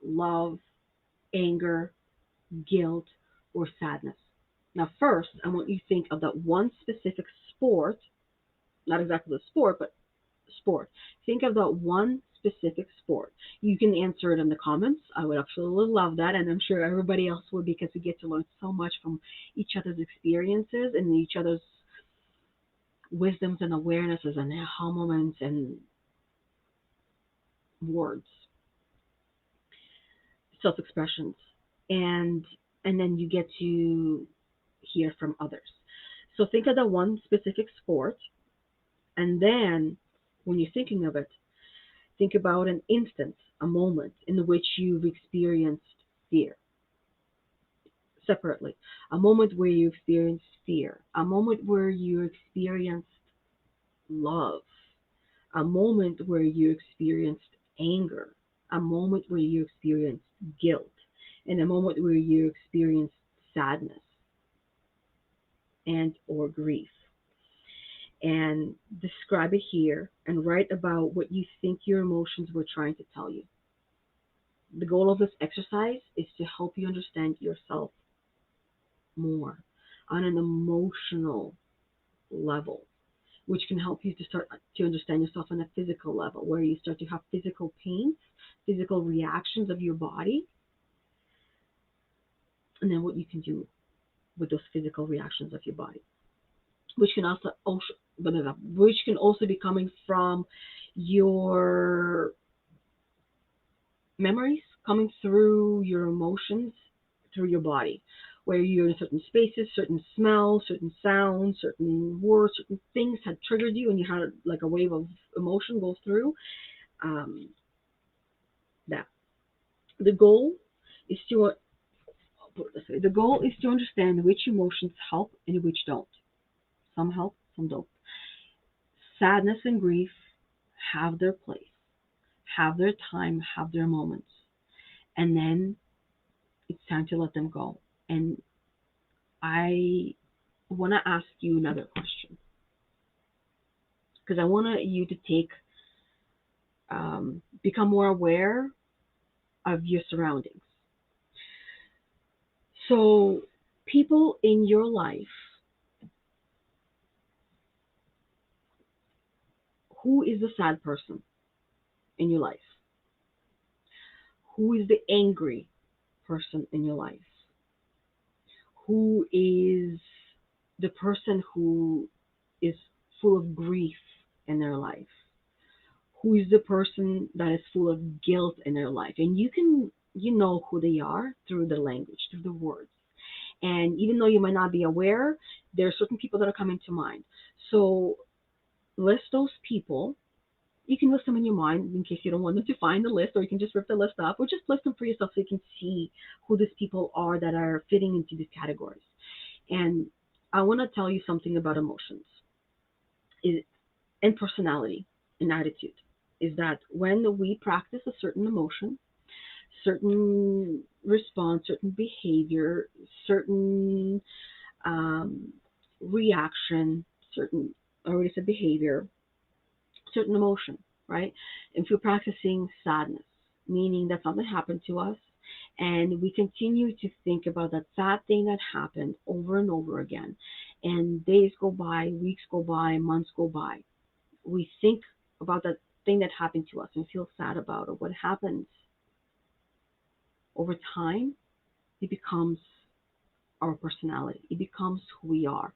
[SPEAKER 1] love, anger, guilt, or sadness. Now, first, I want you to think of that one specific sport, not exactly the sport, but sport. Think of that one specific sport. You can answer it in the comments. I would absolutely love that, and I'm sure everybody else would, because we get to learn so much from each other's experiences and each other's wisdoms and awarenesses and aha moments and words, self-expressions, and and then you get to hear from others. So think of that one specific sport, and then when you're thinking of it, think about an instance, a moment in which you've experienced fear separately, a moment where you experienced fear, a moment where you experienced love, a moment where you experienced anger, a moment where you experienced guilt, and a moment where you experienced sadness and or grief. And describe it here and write about what you think your emotions were trying to tell you. The goal of this exercise is to help you understand yourself more on an emotional level, which can help you to start to understand yourself on a physical level, where you start to have physical pains, physical reactions of your body, and then what you can do with those physical reactions of your body, which can which can also be coming from your memories, coming through your emotions, through your body, where you're in certain spaces, certain smells, certain sounds, certain words, certain things had triggered you, and you had like a wave of emotion go through. Um, that the goal is to put it this way, the goal is to understand which emotions help and which don't. Some help, some don't. Sadness and grief have their place, have their time, have their moments, and then it's time to let them go. And I want to ask you another question, because I want you to become more aware of your surroundings. So, people in your life, who is the sad person in your life? Who is the angry person in your life? Who is the person who is full of grief in their life? Who is the person that is full of guilt in their life? And you know who they are through the language, through the words. And even though you might not be aware, there are certain people that are coming to mind. So list those people. You can list them in your mind in case you don't want them to find the list, or you can just rip the list up, or just list them for yourself so you can see who these people are that are fitting into these categories. And I want to tell you something about emotions and personality and attitude, is that when we practice a certain emotion, certain response, certain behavior, certain reaction, certain, I already said behavior, certain emotion, right? If you're practicing sadness, meaning that something happened to us, and we continue to think about that sad thing that happened over and over again, and days go by, weeks go by, months go by, we think about that thing that happened to us and feel sad about it. What happens over time, it becomes our personality. It becomes who we are.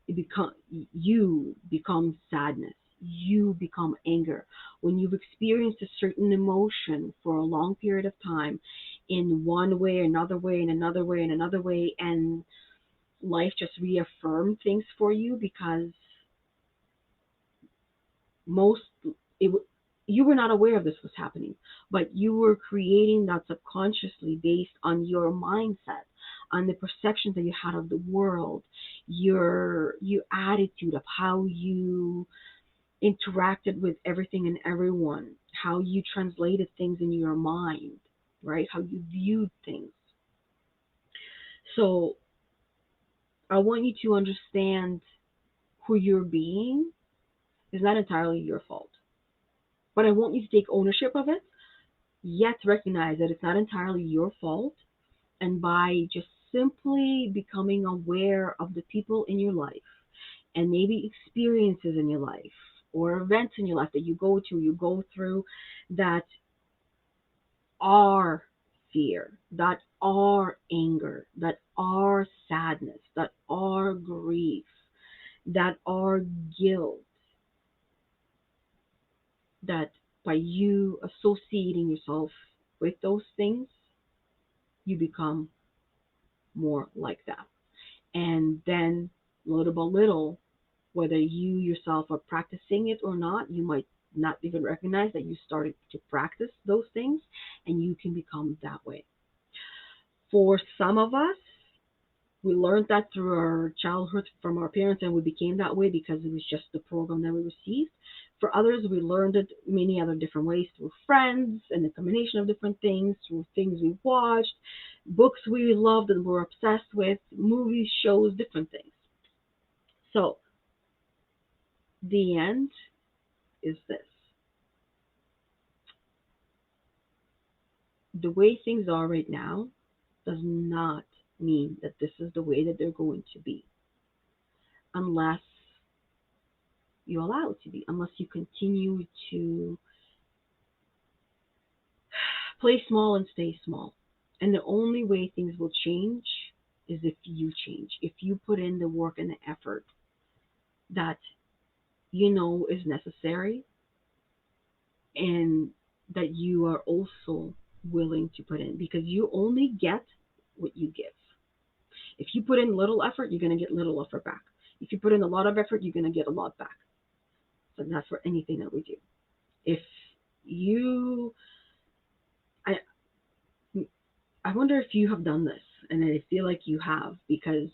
[SPEAKER 1] You become sadness. You become anger. When you've experienced a certain emotion for a long period of time, in one way, another way, and another way, and another way, and life just reaffirmed things for you because most it you were not aware of this was happening, but you were creating that subconsciously based on your mindset, on the perceptions that you had of the world, your attitude of how you interacted with everything and everyone, how you translated things in your mind, right? How you viewed things. So I want you to understand who you're being is not entirely your fault. But I want you to take ownership of it, yet recognize that it's not entirely your fault. And by just simply becoming aware of the people in your life and maybe experiences in your life or events in your life that you go through that are fear, that are anger, that are sadness, that are grief, that are guilt, that by you associating yourself with those things, you become more like that. And then little by little, whether you yourself are practicing it or not, you might not even recognize that you started to practice those things and you can become that way. For some of us, we learned that through our childhood from our parents and we became that way because it was just the program that we received. For others, we learned it many other different ways through friends and a combination of different things, through things we watched, books we loved and were obsessed with, movies, shows, different things. So the end is this. The way things are right now does not mean that this is the way that they're going to be unless you allow it to be, unless you continue to play small and stay small. And the only way things will change is if you change, if you put in the work and the effort that you know is necessary and that you are also willing to put in because you only get what you give. If you put in little effort, you're going to get little effort back. If you put in a lot of effort, you're going to get a lot back. So that's for anything that we do. If you, I, I wonder if you have done this, and I feel like you have because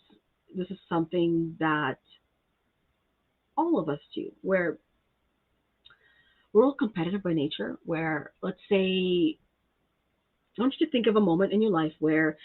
[SPEAKER 1] this is something that all of us do, where we're all competitive by nature. Where let's say, I want you to think of a moment in your life where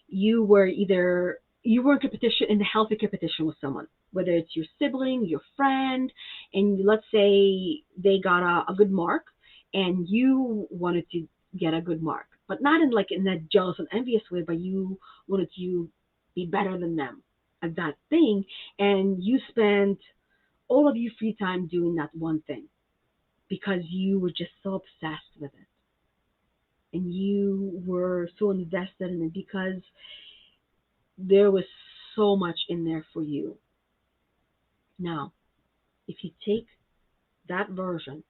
[SPEAKER 1] you were in competition, in the healthy competition with someone, whether it's your sibling, your friend, and let's say they got a good mark and you wanted to get a good mark, but not in like in that jealous and envious way, but you wanted to be better than them at that thing, and you spent all of your free time doing that one thing because you were just so obsessed with it and you were so invested in it because there was so much in there for you. Now, if you take that version,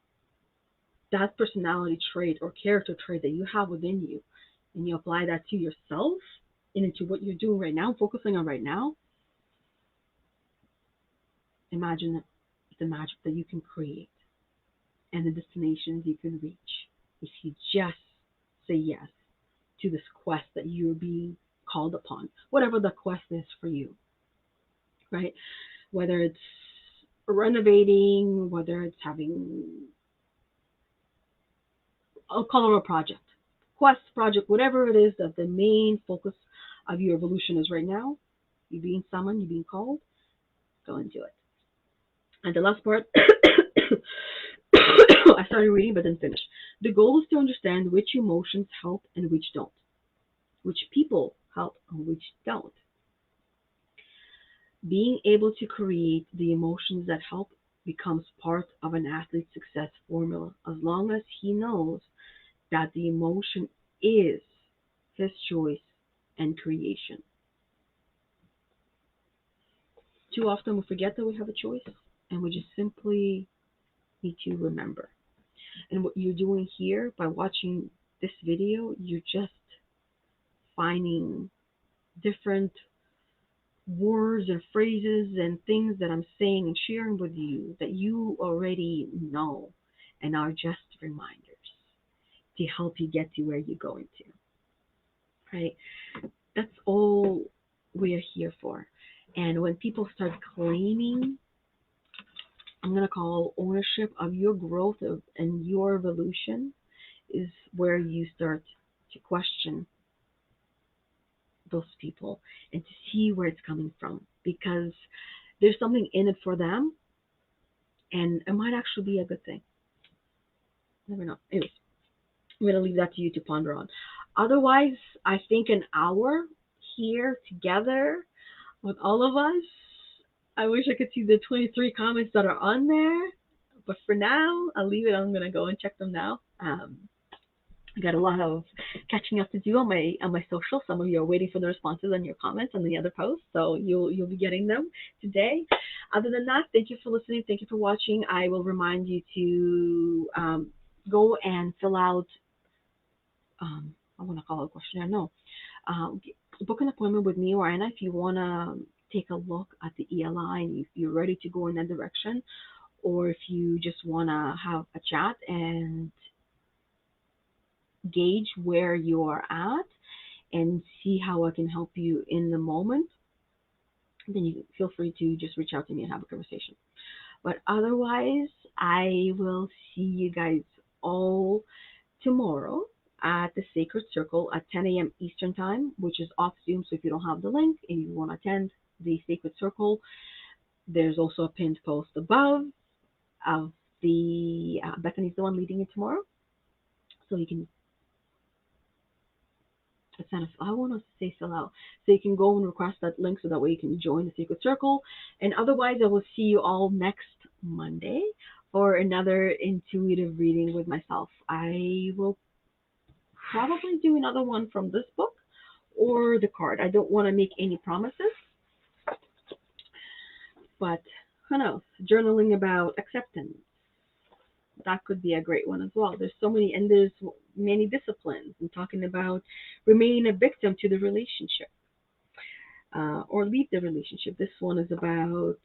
[SPEAKER 1] that personality trait or character trait that you have within you, and you apply that to yourself and into what you're doing right now, focusing on right now, imagine the magic that you can create and the destinations you can reach if you just say yes to this quest that you're being called upon, whatever the quest is for you, right? Whether it's renovating, whether it's having, I'll call it a project, quest, project, whatever it is that the main focus of your evolution is right now, you being someone, you being called, go and do it. And the last part, I started reading but didn't finish. The goal is to understand which emotions help and which don't, which people help and which don't. Being able to create the emotions that help becomes part of an athlete's success formula as long as he knows that the emotion is his choice and creation. Too often we forget that we have a choice and we just simply need to remember. And what you're doing here by watching this video, you're just finding different words and phrases and things that I'm saying and sharing with you that you already know and are just reminders to help you get to where you're going to, right? That's all we're here for. And when people start claiming, I'm going to call ownership of your growth and your evolution, is where you start to question those people and to see where it's coming from, because there's something in it for them, and it might actually be a good thing. Never know. Anyways, I'm going to leave that to you to ponder on. Otherwise, I think an hour here together with all of us, I wish I could see the 23 comments that are on there. But for now, I'll leave it. I'm going to go and check them now. I got a lot of catching up to do on my social. Some of you are waiting for the responses on your comments on the other posts, so you'll be getting them today. Other than that, thank you for listening. Thank you for watching. I will remind you to go and fill out. I want to call it a questionnaire. No, book an appointment with me or Anna if you want to take a look at the ELI and if you're ready to go in that direction, or if you just want to have a chat and gauge where you are at and see how I can help you in the moment, then you feel free to just reach out to me and have a conversation. But otherwise, I will see you guys all tomorrow at the Sacred Circle at 10 a.m. Eastern Time, which is off Zoom. So if you don't have the link and you want to attend the Sacred Circle, there's also a pinned post above of the Bethany's the one leading it tomorrow. So you can, I want to say fill out. So you can go and request that link so that way you can join the Sacred Circle. And otherwise, I will see you all next Monday for another intuitive reading with myself. I will probably do another one from this book or the card. I don't want to make any promises, but who knows? Journaling about acceptance. That could be a great one as well. There's so many, and there's many disciplines. I'm talking about remaining a victim to the relationship or leave the relationship. This one is about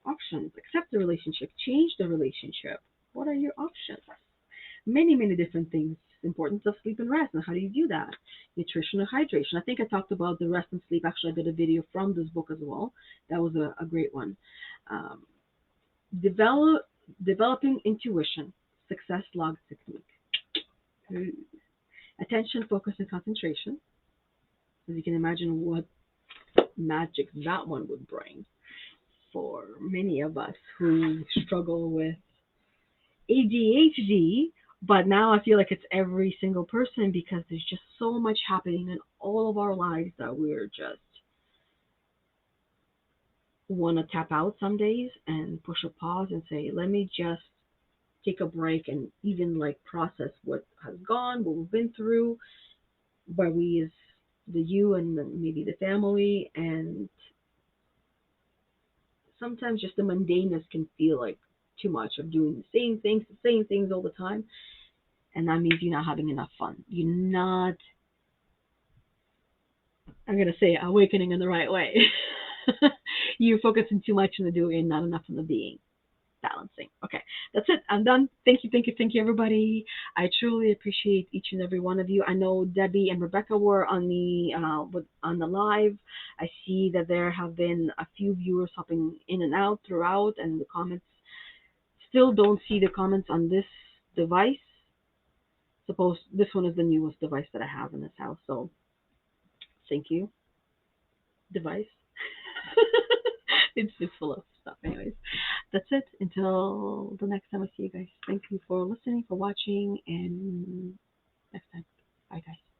[SPEAKER 1] options. Accept the relationship, change the relationship. What are your options? Many, many different things. Importance of sleep and rest, and how do you do that? Nutrition and hydration. I think I talked about the rest and sleep. Actually, I did a video from this book as well. That was a great one. Developing intuition, success log technique. Attention, focus, and concentration. As you can imagine what magic that one would bring for many of us who struggle with ADHD. But now I feel like it's every single person, because there's just so much happening in all of our lives that we're just want to tap out some days and push a pause and say, let me just take a break and even like process what has gone, what we've been through, by we as the you and maybe the family. And sometimes just the mundaneness can feel like too much of doing the same things all the time. And that means you're not having enough fun. You're not, I'm going to say, awakening in the right way. You're focusing too much on the doing and not enough on the being. Balancing. Okay, that's it. I'm done. Thank you, everybody. I truly appreciate each and every one of you. I know Debbie and Rebecca were on the live. I see that there have been a few viewers hopping in and out throughout, and the comments. Still don't see the comments on this device. Suppose this one is the newest device that I have in this house. So thank you, device. It's just full of stuff. Anyways, that's it. Until the next time I see you guys. Thank you for listening, for watching, and next time. Bye, guys.